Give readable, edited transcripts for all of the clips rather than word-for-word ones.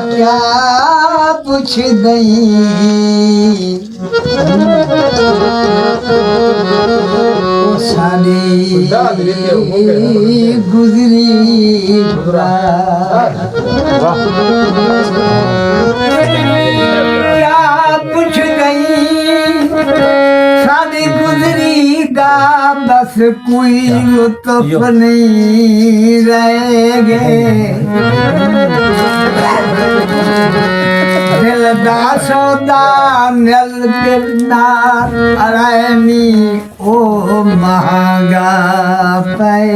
क्या पूछ दई सारी गुजरी क्या पूछ गई सारी गुजरी दा बस कोई लुत्फ नहीं रह गए दिल दा सौदा मिल बिना अरैनी ओ महंगा पै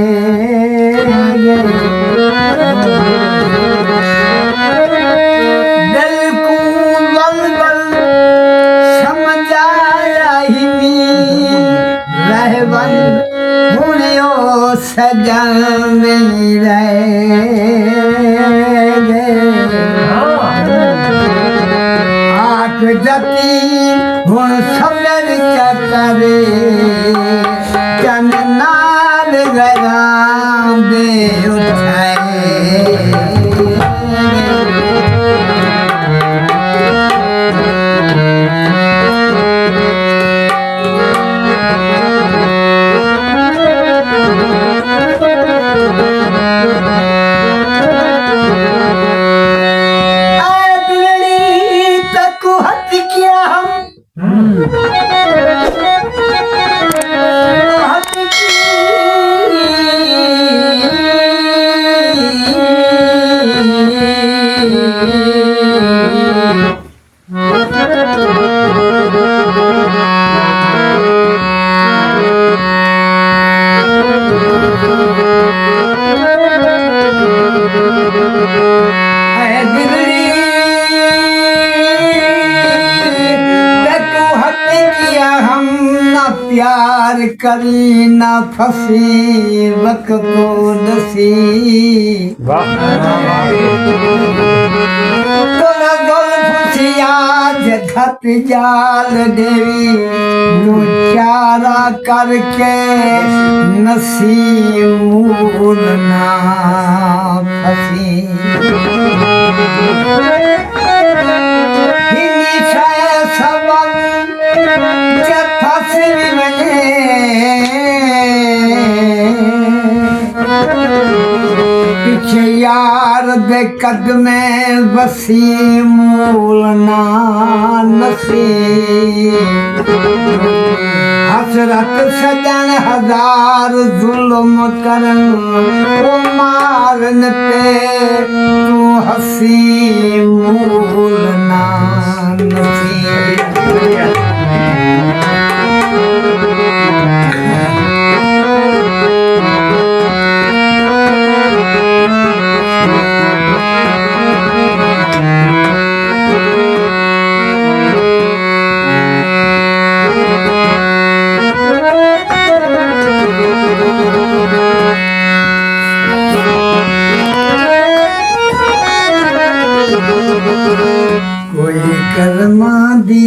दिल को बल बल समझाया ही रहबन हुने ओ सजन नहीं रह जती हुण सबर करे जन नाल गरां दे उठाए प्यार करी ना फसी वक्त को दसी तोरा गोल फुसिया जघत जाल देवी चारा करके नसी मूल ना फसी पीछे यार दे कदमे वसी मूल ना नसी हसरत सजन हजार जुल्म करन वो मारन पे तू हसी मूल ना नसी कोई कर्मा दी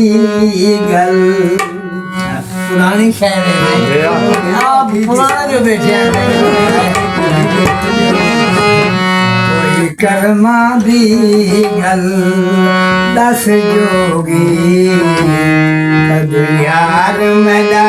गल पुरानी शायर है आप पुराना जो देखे कोई कर्मा दी गल दस जोगी कद यार मैदा